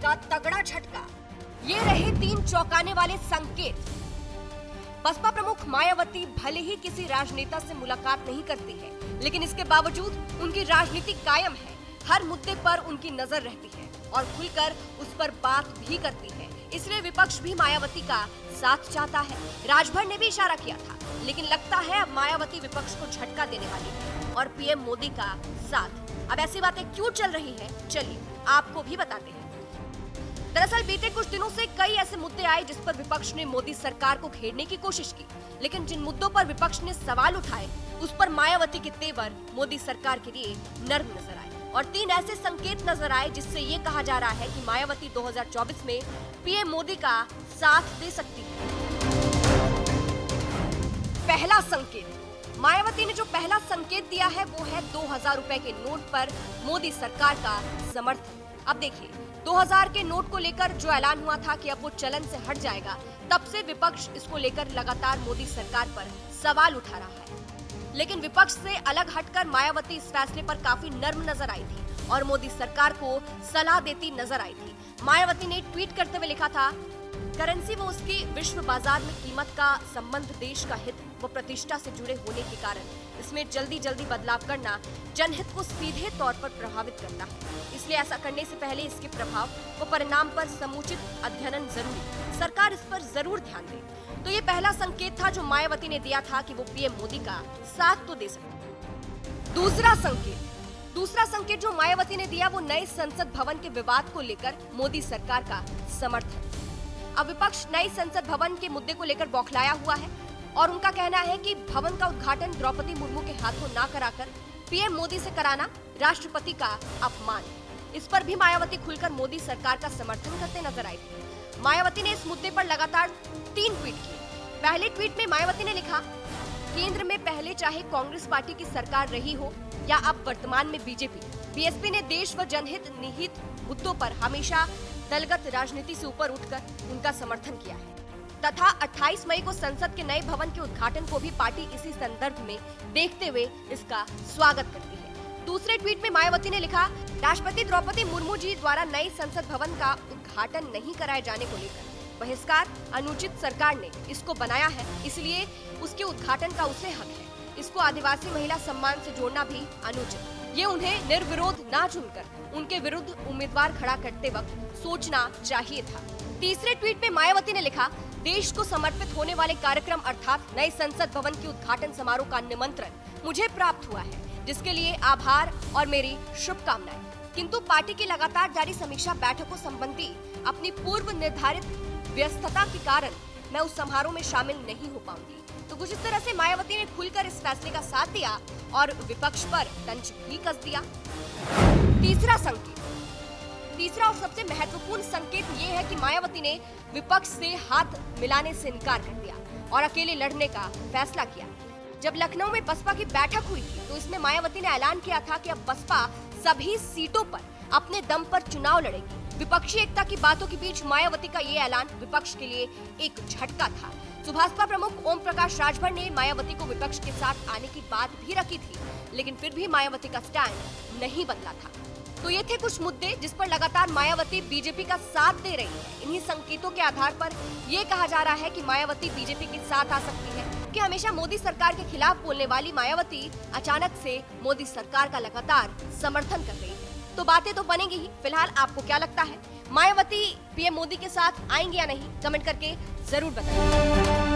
लगेगा तगड़ा झटका। ये रहे 3 चौंकाने वाले संकेत। बसपा प्रमुख मायावती भले ही किसी राजनेता से मुलाकात नहीं करती है, लेकिन इसके बावजूद उनकी राजनीति कायम है। हर मुद्दे पर उनकी नजर रहती है और खुलकर उस पर बात भी करती है। इसलिए विपक्ष भी मायावती का साथ चाहता है। राजभर ने भी इशारा किया था, लेकिन लगता है अब मायावती विपक्ष को झटका देने वाली है और पीएम मोदी का साथ। अब ऐसी बातें क्यों चल रही है, चलिए आपको भी बताते हैं। दरअसल बीते कुछ दिनों से कई ऐसे मुद्दे आए जिस पर विपक्ष ने मोदी सरकार को घेरने की कोशिश की, लेकिन जिन मुद्दों पर विपक्ष ने सवाल उठाए उस पर मायावती के तेवर मोदी सरकार के लिए नर्म नजर आए और 3 ऐसे संकेत नजर आए जिससे ये कहा जा रहा है कि मायावती 2024 में पीएम मोदी का साथ दे सकती है। पहला संकेत, मायावती ने जो पहला संकेत दिया है वो है 2000 रुपए के नोट पर मोदी सरकार का समर्थन। अब देखिए, 2000 के नोट को लेकर जो ऐलान हुआ था कि अब वो चलन से हट जाएगा, तब से विपक्ष इसको लेकर लगातार मोदी सरकार पर सवाल उठा रहा है। लेकिन विपक्ष से अलग हटकर मायावती इस फैसले पर काफी नर्म नजर आई थी और मोदी सरकार को सलाह देती नजर आई थी। मायावती ने ट्वीट करते हुए लिखा था, करेंसी व उसकी विश्व बाजार में कीमत का संबंध देश का हित व प्रतिष्ठा से जुड़े होने के कारण इसमें जल्दी बदलाव करना जनहित को सीधे तौर पर प्रभावित करता है। इसलिए ऐसा करने से पहले इसके प्रभाव व परिणाम पर समुचित अध्ययन जरूरी। सरकार इस पर जरूर ध्यान दे। तो ये पहला संकेत था जो मायावती ने दिया था कि वो पीएम मोदी का साथ तो दे सकती। दूसरा संकेत जो मायावती ने दिया वो नए संसद भवन के विवाद को लेकर मोदी सरकार का समर्थन। अब विपक्ष नए संसद भवन के मुद्दे को लेकर बौखलाया हुआ है और उनका कहना है कि भवन का उद्घाटन द्रौपदी मुर्मू के हाथों ना कराकर पीएम मोदी से कराना राष्ट्रपति का अपमान। इस पर भी मायावती खुलकर मोदी सरकार का समर्थन करते नजर आई थी। मायावती ने इस मुद्दे पर लगातार 3 ट्वीट किए। पहले ट्वीट में मायावती ने लिखा, केंद्र में पहले चाहे कांग्रेस पार्टी की सरकार रही हो या अब वर्तमान में बीजेपी ने देश व जनहित निहित मुद्दों पर हमेशा दलगत राजनीति से ऊपर उठकर उनका समर्थन किया है तथा 28 मई को संसद के नए भवन के उद्घाटन को भी पार्टी इसी संदर्भ में देखते हुए इसका स्वागत करती है। दूसरे ट्वीट में मायावती ने लिखा, राष्ट्रपति द्रौपदी मुर्मू जी द्वारा नए संसद भवन का उद्घाटन नहीं कराए जाने को लेकर बहिष्कार अनुचित, सरकार ने इसको बनाया है इसलिए उसके उद्घाटन का उसे हक है। इसको आदिवासी महिला सम्मान से जोड़ना भी अनुचित। ये उन्हें निर्विरोध ना चुनकर उनके विरुद्ध उम्मीदवार खड़ा करते वक्त सोचना चाहिए था। तीसरे ट्वीट में मायावती ने लिखा, देश को समर्पित होने वाले कार्यक्रम अर्थात नए संसद भवन के उद्घाटन समारोह का निमंत्रण मुझे प्राप्त हुआ है, जिसके लिए आभार और मेरी शुभकामनाएं। किंतु पार्टी की लगातार जारी समीक्षा बैठकों संबंधी अपनी पूर्व निर्धारित व्यस्तता के कारण मैं उस समारोह में शामिल नहीं हो पाऊंगी। तो कुछ इस तरह से मायावती ने खुलकर इस फैसले का साथ दिया और विपक्ष पर तंज भी कस दिया। तीसरा और सबसे महत्वपूर्ण संकेत ये है कि मायावती ने विपक्ष से हाथ मिलाने से इनकार कर दिया और अकेले लड़ने का फैसला किया। जब लखनऊ में बसपा की बैठक हुई थी तो इसमें मायावती ने ऐलान किया था कि अब बसपा सभी सीटों पर अपने दम पर चुनाव लड़ेगी। विपक्षी एकता की बातों के बीच मायावती का ये ऐलान विपक्ष के लिए एक झटका था। सुभाषपा प्रमुख ओम प्रकाश राजभर ने मायावती को विपक्ष के साथ आने की बात भी रखी थी, लेकिन फिर भी मायावती का स्टैंड नहीं बदला था। तो ये थे कुछ मुद्दे जिस पर लगातार मायावती बीजेपी का साथ दे रही है। इन्हीं संकेतों के आधार पर ये कहा जा रहा है कि मायावती बीजेपी के साथ आ सकती है कि हमेशा मोदी सरकार के खिलाफ बोलने वाली मायावती अचानक से मोदी सरकार का लगातार समर्थन कर रही है। तो बातें तो बनेंगी ही। फिलहाल आपको क्या लगता है, मायावती पीएम मोदी के साथ आएंगे या नहीं? कमेंट करके जरूर बताएं।